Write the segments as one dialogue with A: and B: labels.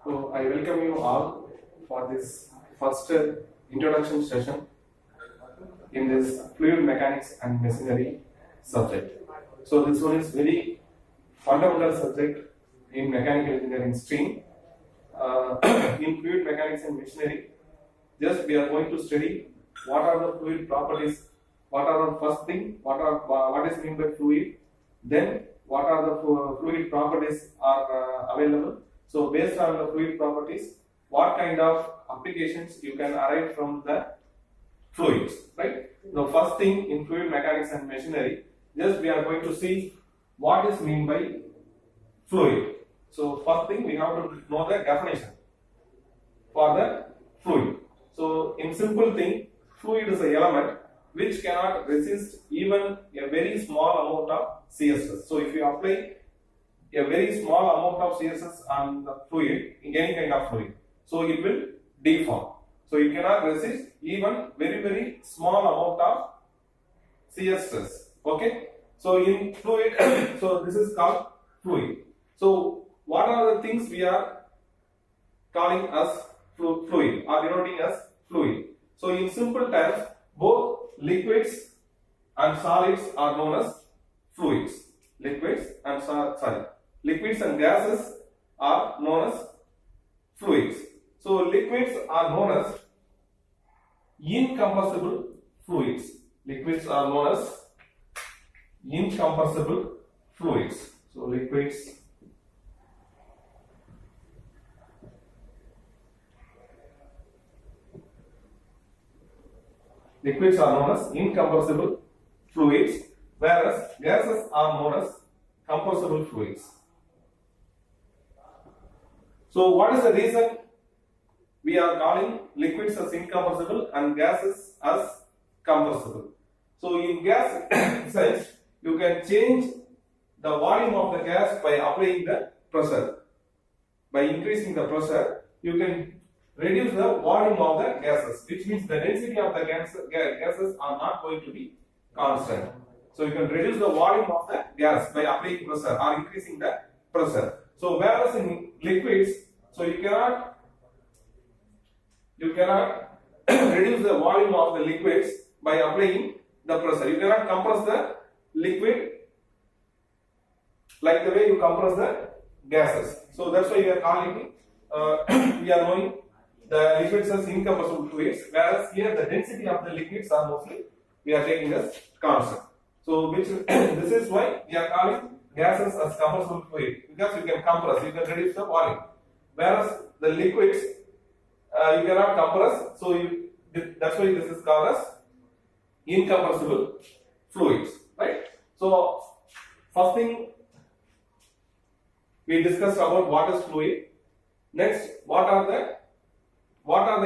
A: So I welcome you all for this first introduction session in this fluid mechanics and machinery subject. So this one is very fundamental subject in mechanical engineering stream. In fluid mechanics and machinery, just we are going to study what are the fluid properties, what are the first thing, what is meant by fluid, then what are the fluid properties are available. So based on the fluid properties, what kind of applications you can arrive from the fluids, right? The first thing in fluid mechanics and machinery, just we are going to see what is meant by fluid. So first thing we have to know the definition for the fluid. So in simple thing, fluid is an element which cannot resist even a very small amount of shear stress. So if you apply a very small amount of shear stress on the fluid, in any kind of fluid, so it will deform. So you cannot resist even very small amount of shear stress. Okay. So in fluid, so this is called fluid. So what are the things we are calling as fluid or denoting as fluid? So in simple terms, both liquids and solids are known as fluids. Liquids and gases are known as fluids. So liquids are known as incompressible fluids. Liquids are known as incompressible fluids. So liquids are known as incompressible fluids, whereas gases are known as compressible fluids. So what is the reason we are calling liquids as incompressible and gases as compressible? So in gas sense, you can change the volume of the gas by applying the pressure. By increasing the pressure, you can reduce the volume of the gases, which means the density of the gases are not going to be constant. So you can reduce the volume of the gas by applying pressure or increasing the pressure. So whereas in liquids, so you cannot reduce the volume of the liquids by applying the pressure. You cannot compress the liquid like the way you compress the gases. So that's why we are calling we are knowing the liquids as incompressible fluids, whereas here the density of the liquids are mostly we are taking as constant. So which this is why we are calling gases as compressible fluid, because you can compress, you can reduce the volume, whereas the liquids you cannot compress. So that's why this is called as incompressible fluids, right? So first thing we discussed about what is fluid. Next, what are the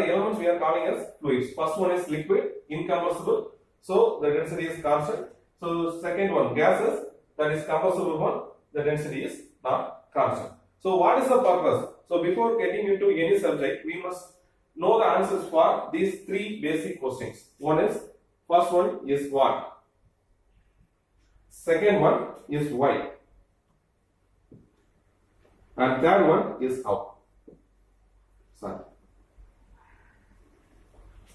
A: elements we are calling as fluids? First one is liquid, incompressible, so the density is constant. So second one, gases, that is compressible one, the density is not constant. So what is the purpose? So before getting into any subject, we must know the answers for these three basic questions. First one is what? Second one is why? And third one is how.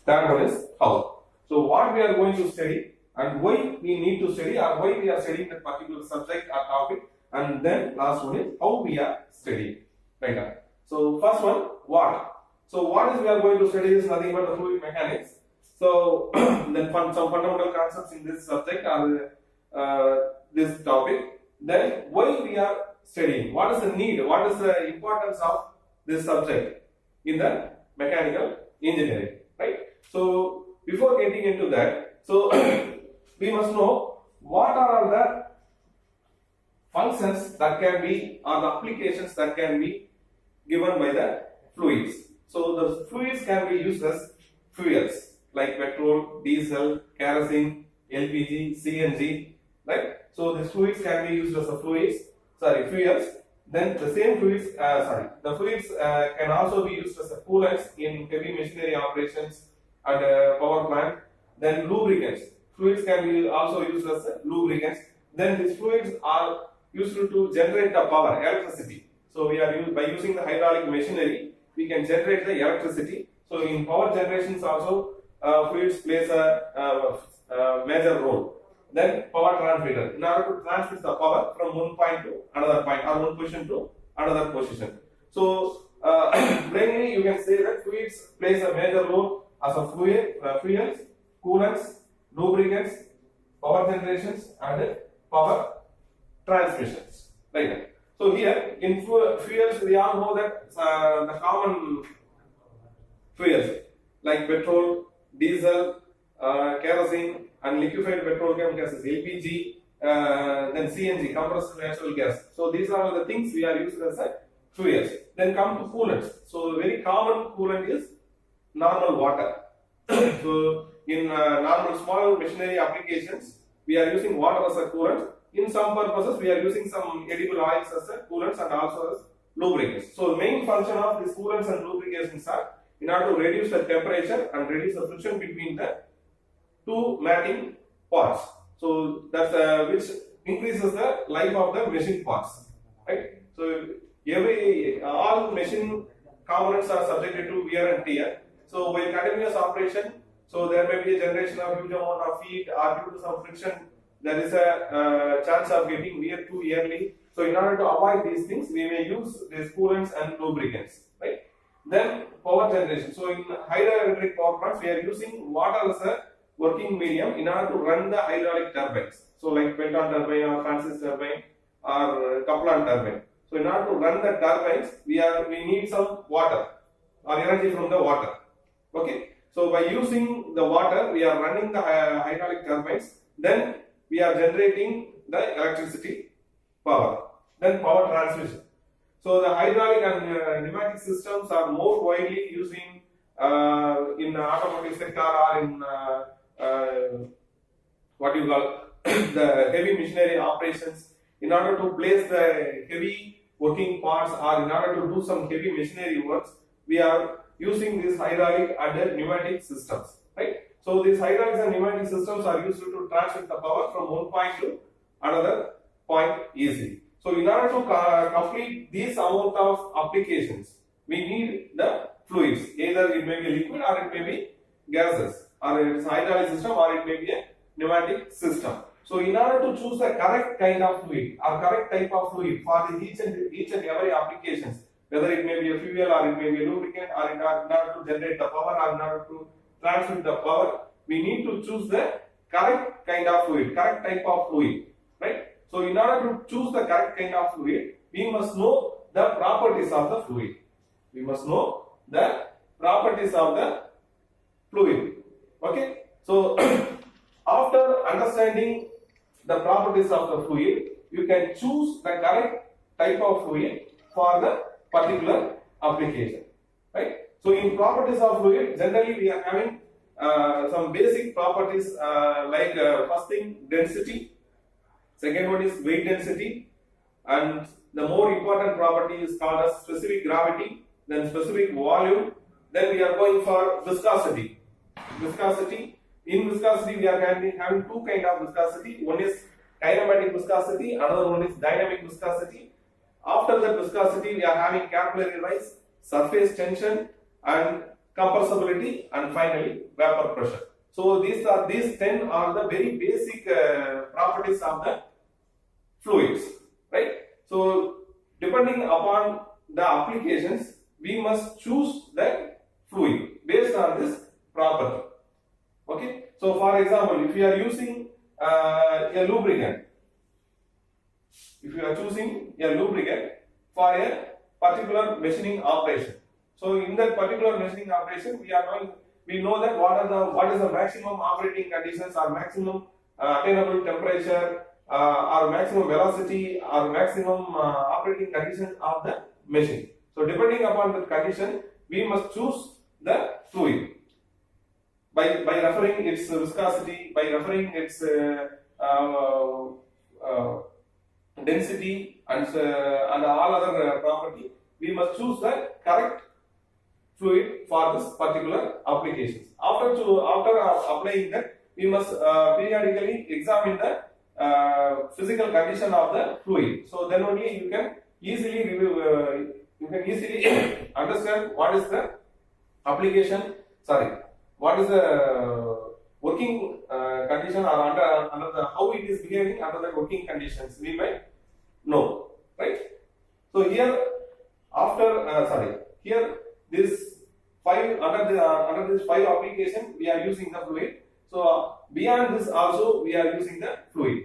A: Third one is how. So what we are going to study and why we need to study or why we are studying that particular subject or topic, and then last one is how we are studying. Right now. So first one, what? So what is we are going to study is nothing but the fluid mechanics. So then some fundamental concepts in this subject are this topic. Then why we are studying? What is the need? What is the importance of this subject in the mechanical engineering? Right? So before getting into that, so we must know what are all the functions that can be or the applications that can be given by the fluids. So the fluids can be used as fuels like petrol, diesel, kerosene, LPG, CNG, right? So these fluids can be used as fuels. Then the same fluids, the fluids can also be used as coolants in heavy machinery operations and power plant. Then lubricants. Fluids can be also used as lubricants. Then these fluids are used to generate the power, electricity. So we are by using the hydraulic machinery, we can generate the electricity. So in power generations also, fluids plays a major role. Then power transmitter, in order to transmit the power from one point to another point or one position to another position. So plainly you can say that fluids plays a major role as a fuels, coolants, lubricants, power generations and power transmissions. Right. So here in fuels we all know that the common fuels like petrol, diesel, kerosene and liquefied petroleum gases, LPG, then CNG, compressed natural gas. So these are the things we are using as a fuels. Then come to coolants. So very common coolant is normal water. So in normal small machinery applications, we are using water as a coolant. In some purposes, we are using some edible oils as a coolants and also as lubricants. So the main function of these coolants and lubricants are in order to reduce the temperature and reduce the friction between the two matting parts. So that's which increases the life of the machine parts, right? So all machine components are subjected to wear and tear. So while continuous operation, so there may be a generation of huge amount of heat or due to some friction, there is a chance of getting wear too early. So in order to avoid these things, we may use these coolants and lubricants, right? Then power generation. So in hydroelectric power plants, we are using water as a working medium in order to run the hydraulic turbines. So like Penton turbine or Francis turbine or Kaplan turbine. So in order to run the turbines, we need some water or energy from the water. Okay. So by using the water, we are running the hydraulic turbines. Then we are generating the electricity power. Then power transmission. So the hydraulic and pneumatic systems are more widely using in the automotive sector or in what you call the heavy machinery operations. In order to place the heavy working parts or in order to do some heavy machinery works, we are using these hydraulic and pneumatic systems, right? So these hydraulic and pneumatic systems are used to transmit the power from one point to another point easily. So in order to complete these amount of applications, we need the fluids. Either it may be liquid or it may be gases, or it is a hydraulic system or it may be a pneumatic system. So in order to choose the correct kind of fluid or correct type of fluid for the each and every applications, whether it may be a fuel or it may be a lubricant or in order to generate the power or in order to transmit the power, we need to choose the correct kind of fluid, correct type of fluid, right? So in order to choose the correct kind of fluid, we must know the properties of the fluid. We must know the properties of the fluid. Okay. So after understanding the properties of the fluid, you can choose the correct type of fluid for the particular application, right? So in properties of fluid, generally we are having some basic properties like first thing, density. Second one is weight density, and the more important property is called as specific gravity, then specific volume. Then we are going for viscosity. Viscosity. In viscosity, we are having two kinds of viscosity. One is kinematic viscosity, another one is dynamic viscosity. After that viscosity, we are having capillary rise, surface tension, and compressibility, and finally vapor pressure. So these 10 are the very basic properties of the fluids, right? So depending upon the applications, we must choose the fluid based on this property. Okay. So for example, if you are using a lubricant, if you are choosing a lubricant for a particular machining operation, so in that particular machining operation, we know that what is the maximum operating conditions or maximum attainable temperature or maximum velocity or maximum operating conditions of the machine. So depending upon the condition, we must choose the fluid by referring its viscosity, by referring its density and all other property. We must choose the correct fluid for this particular applications. After applying that, we must periodically examine the physical condition of the fluid. So then only you can easily you can easily understand what is the application. Sorry, what is the working condition or under the how it is behaving under the working conditions. We might know, right? So here after here this five under this five application we are using the fluid. So beyond this also we are using the fluid,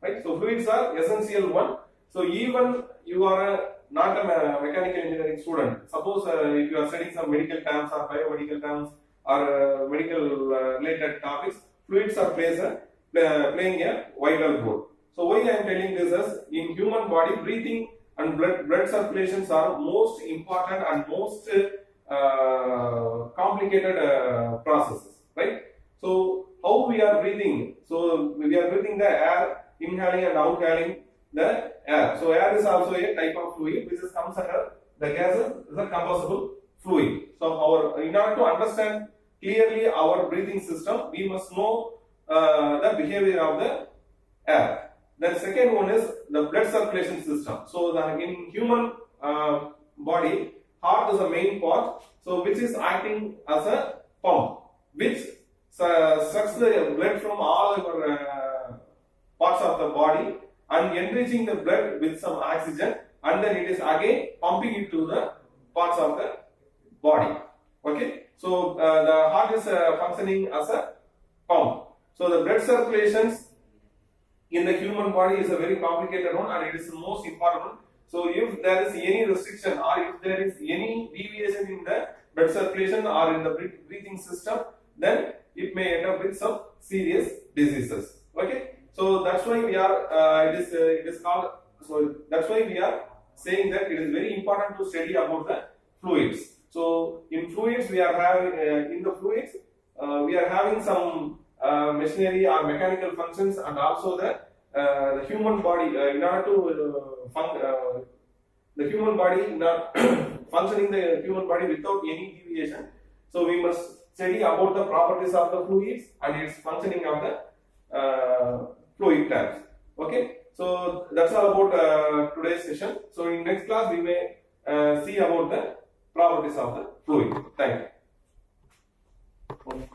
A: right? So fluids are essential one. So even you are not a mechanical engineering student, suppose if you are studying some medical terms or biomedical terms or medical related topics, fluids are playing a vital role. So why I am telling this is, in human body, breathing and blood circulations are most important and most complicated processes, right? So how we are breathing? So we are breathing the air, inhaling and outhaling the air. So air is also a type of fluid which comes under the gases is a combustible fluid. So in order to understand clearly our breathing system, we must know the behavior of the air. Then second one is the blood circulation system. So in human body, heart is the main part, so which is acting as a pump, which sucks the blood from all our parts of the body and enriching the blood with some oxygen, and then it is again pumping it to the parts of the body. Okay, so the heart is functioning as a pump. So the blood circulations in the human body is a very complicated one, and it is the most important one. So if there is any restriction or if there is any deviation in the blood circulation or in the breathing system, then it may end up with some serious diseases. Okay, so that's why we are it is called, so that's why we are saying that it is very important to study about the fluids. So in fluids we are having we are having some machinery or mechanical functions, and also the human body in order to the human body not functioning the human body without any deviation. So we must study about the properties of the fluids and its functioning of the fluid terms. Okay, so that's all about today's session. So in next class we may see about the properties of the fluid. Thank you.